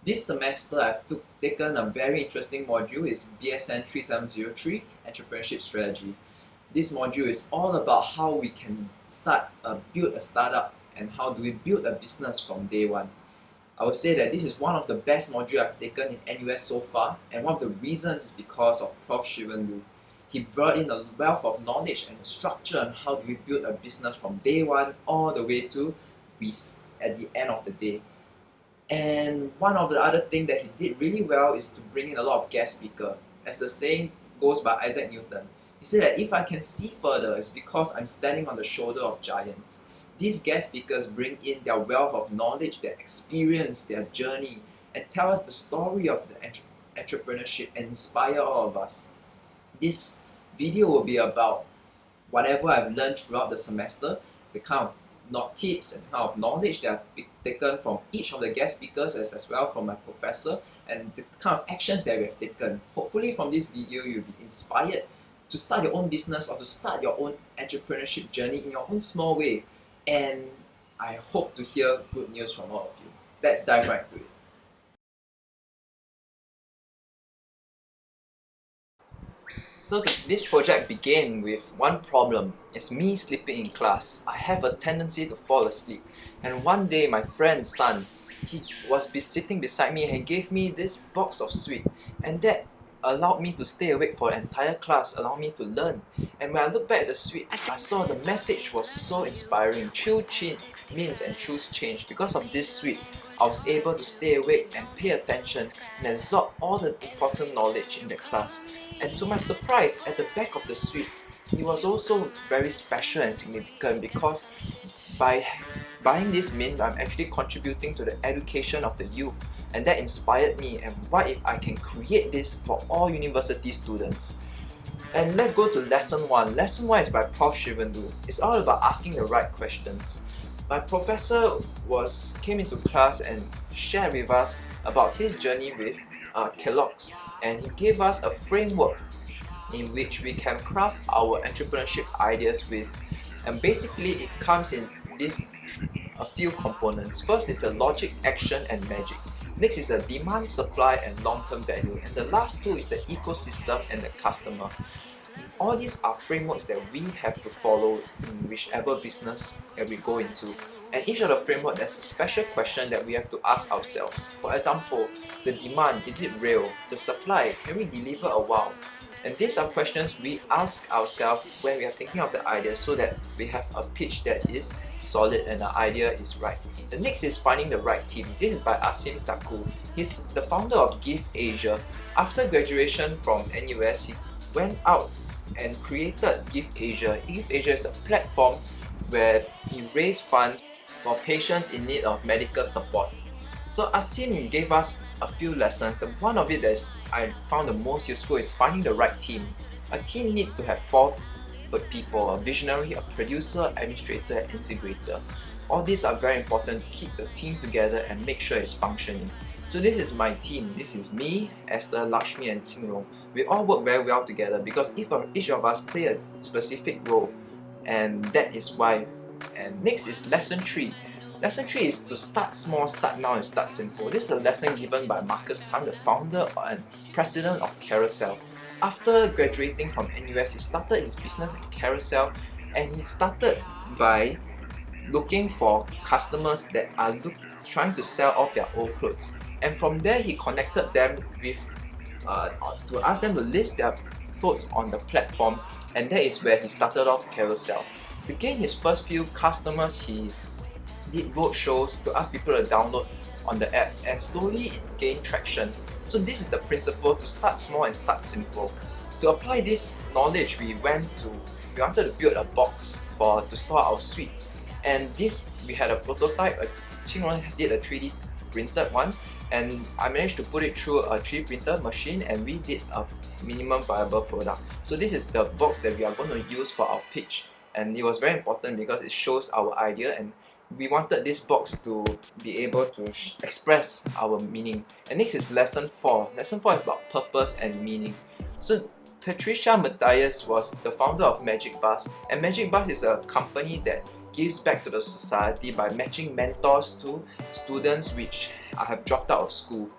This semester I've taken a very interesting module. It's BSN 3703 Entrepreneurship Strategy. This module is all about how we can build a startup and how do we build a business from day one. I would say that this is one of the best modules I've taken in NUS so far, and one of the reasons is because of Prof. Shivan Lu. He brought in a wealth of knowledge and structure on how do we build a business from day one all the way to at the end of the day. And one of the other things that he did really well is to bring in a lot of guest speakers. As the saying goes by Isaac Newton, he said that if I can see further, it's because I'm standing on the shoulder of giants. These guest speakers bring in their wealth of knowledge, their experience, their journey, and tell us the story of the entrepreneurship and inspire all of us. This video will be about whatever I've learned throughout the semester, the kind of tips and kind of knowledge that I've taken from each of the guest speakers as well from my professor, and the kind of actions that we have taken. Hopefully from this video you'll be inspired to start your own business or to start your own entrepreneurship journey in your own small way. And I hope to hear good news from all of you. Let's dive right to it. So this project began with one problem. It's me sleeping in class. I have a tendency to fall asleep. And one day my friend's son, he was sitting beside me and gave me this box of sweet. And that allowed me to stay awake for the entire class, allowed me to learn. And when I look back at the sweet, I saw the message was so inspiring. Means and choose change. Because of this sweet, I was able to stay awake and pay attention and absorb all the important knowledge in the class. And to my surprise, at the back of the sweet, it was also very special and significant because by buying this mint, I'm actually contributing to the education of the youth. And that inspired me, and what if I can create this for all university students? And let's go to lesson 1. Lesson 1 is by Prof. Shivan Lu. It's all about asking the right questions. My professor came into class and shared with us about his journey with Kellogg's, and he gave us a framework in which we can craft our entrepreneurship ideas with. And basically it comes in a few components. First is the logic, action and magic. Next is the demand, supply and long-term value. And the last two is the ecosystem and the customer. All these are frameworks that we have to follow in whichever business that we go into. And each of the framework, there's a special question that we have to ask ourselves. For example, the demand, is it real? The supply, can we deliver a wow? And these are questions we ask ourselves when we are thinking of the idea so that we have a pitch that is solid and the idea is right. The next is finding the right team. This is by Asim Taku. He's the founder of Give Asia. After graduation from NUS, he went out and created Give Asia. Give Asia is a platform where he raised funds for patients in need of medical support. So Asim gave us a few lessons. The one of it that I found the most useful is finding the right team. A team needs to have 4 people: a visionary, a producer, administrator, and integrator. All these are very important to keep the team together and make sure it's functioning. So this is my team. This is me, Esther, Lakshmi and Tingrong. We all work very well together because each of us play a specific role, and that is why. And next is lesson 3. Lesson 3 is to start small, start now and start simple. This is a lesson given by Marcus Tan, the founder and president of Carousel. After graduating from NUS, he started his business at Carousel, and he started by looking for customers that are trying to sell off their old clothes. And from there, he connected them with to ask them to list their clothes on the platform, and that is where he started off Carousel. To gain his first few customers, he did road shows to ask people to download on the app, and slowly it gained traction. So this is the principle: to start small and start simple. To apply this knowledge, we wanted to build a box to store our sweets, and we had a prototype. Qingwen did a 3D printed one, and I managed to put it through a 3D printer machine, and we did a minimum viable product. So this is the box that we are going to use for our pitch, and it was very important because it shows our idea, and we wanted this box to be able to express our meaning. And next is lesson 4. Lesson 4 is about purpose and meaning. So Patricia Matthias was the founder of Magic Bus, and Magic Bus is a company that gives back to the society by matching mentors to students which have dropped out of school.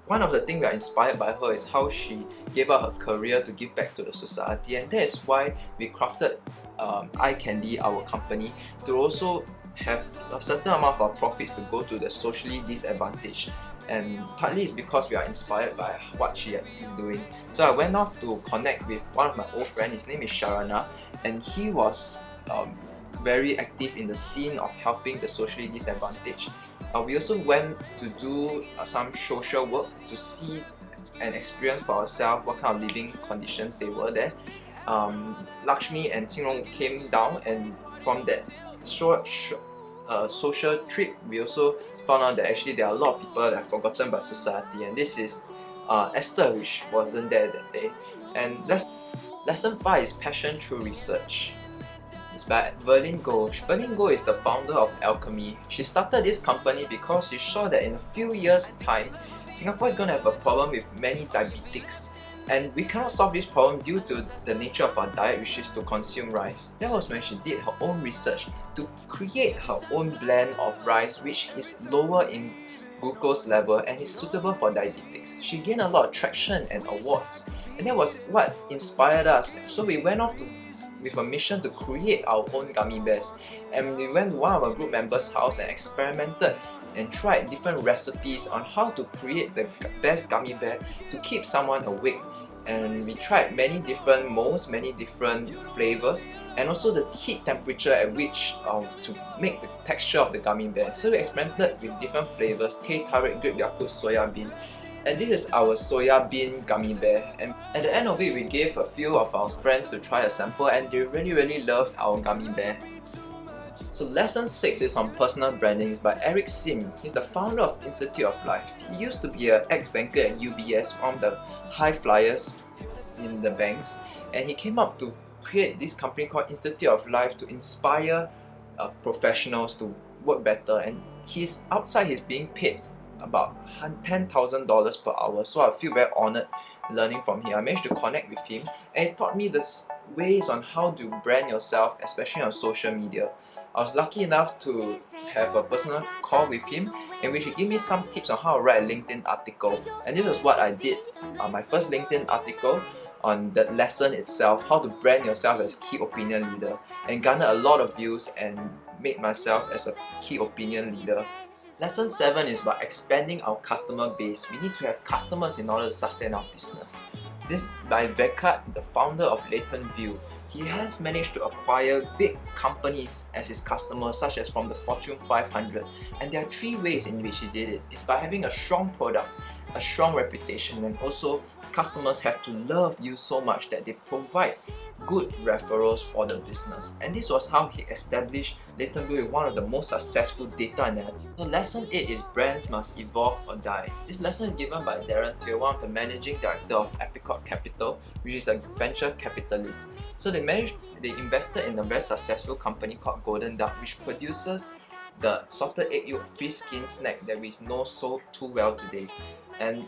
One of the things we are inspired by her is how she gave up her career to give back to the society, and that is why we crafted Eye Candy, our company, to also have a certain amount of our profits to go to the socially disadvantaged. And partly it's because we are inspired by what she is doing. So I went off to connect with one of my old friends. His name is Sharana, and he was very active in the scene of helping the socially disadvantaged. We also went to do some social work to see and experience for ourselves what kind of living conditions they were there. Lakshmi and Xinglong came down, and from that short social trip, we also found out that actually there are a lot of people that are forgotten by society, and this is Esther, which wasn't there that day. And lesson 5 is passion through research. It's by Verlin Goh. Verlin Goh is the founder of Alchemy. She started this company because she saw that in a few years' time, Singapore is going to have a problem with many diabetics. And we cannot solve this problem due to the nature of our diet, which is to consume rice. That was when she did her own research to create her own blend of rice which is lower in glucose level and is suitable for diabetics. She gained a lot of traction and awards, and that was what inspired us. So we went off with a mission to create our own gummy bears, and we went to one of our group members' house and experimented and tried different recipes on how to create the best gummy bear to keep someone awake. And we tried many different molds, many different flavors, and also the heat temperature at which to make the texture of the gummy bear. So we experimented with different flavors: teh tarik, grape yakult, soya bean. And this is our soya bean gummy bear. And at the end of it, we gave a few of our friends to try a sample, and they really loved our gummy bear. So lesson 6 is on personal branding. It's by Eric Sim. He's the founder of Institute of Life. He used to be an ex-banker at UBS, one of the high flyers in the banks, and he came up to create this company called Institute of Life to inspire professionals to work better. And he's being paid about $10,000 per hour, so I feel very honoured learning from him. I managed to connect with him, and it taught me the ways on how to brand yourself, especially on social media. I was lucky enough to have a personal call with him, in which he gave me some tips on how to write a LinkedIn article. And this was what I did, my first LinkedIn article on the lesson itself, how to brand yourself as key opinion leader, and garner a lot of views and make myself as a key opinion leader. Lesson 7 is about expanding our customer base. We need to have customers in order to sustain our business. This by Venkat, the founder of Latent View. He has managed to acquire big companies as his customers, such as from the Fortune 500. And there are 3 ways in which he did it. It's by having a strong product, a strong reputation, and also customers have to love you so much that they provide good referrals for the business. And this was how he established Latent View with one of the most successful data analytics. So lesson 8 is brands must evolve or die. This lesson is given by Darren Teo, one of the managing director of Apricot Capital, which is a venture capitalist. So they invested in a very successful company called Golden Duck, which produces the salted egg yolk fish skin snack that we know so too well today. And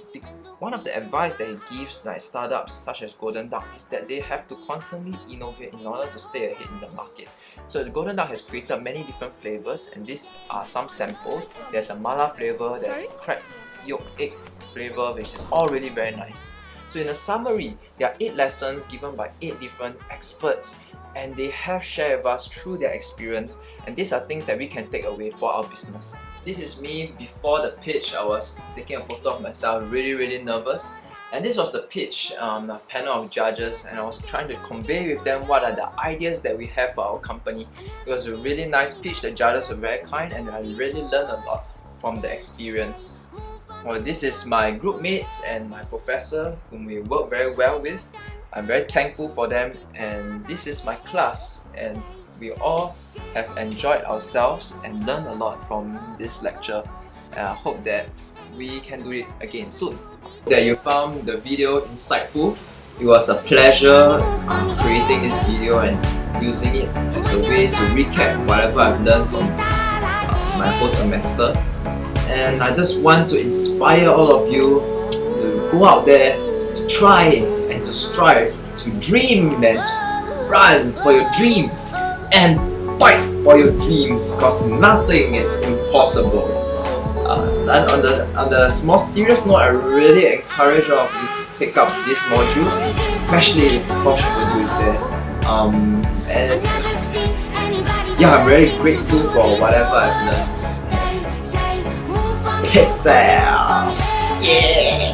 one of the advice that he gives like startups such as Golden Duck is that they have to constantly innovate in order to stay ahead in the market. So the Golden Duck has created many different flavors, and these are some samples. There's a mala flavor, there's a cracked yolk egg flavor, which is all really very nice. So in a summary, there are 8 lessons given by 8 different experts, and they have shared with us through their experience, and these are things that we can take away for our business. This is me before the pitch. I was taking a photo of myself, really nervous. And this was the pitch, a panel of judges, and I was trying to convey with them what are the ideas that we have for our company. It was a really nice pitch, the judges were very kind, and I really learned a lot from the experience. Well, this is my group mates and my professor whom we work very well with. I'm very thankful for them, and this is my class, and we all have enjoyed ourselves and learned a lot from this lecture. And I hope that we can do it again soon. That you found the video insightful. It was a pleasure creating this video and using it as a way to recap whatever I've learned from my whole semester. And I just want to inspire all of you to go out there, to try and to strive, to dream and to run for your dreams. And fight for your dreams, because nothing is impossible. And on the more serious note, I really encourage all of you to take up this module, especially if Prof Shibudu is there. And yeah, I'm very grateful for whatever I've learned. Peace out. Yeah.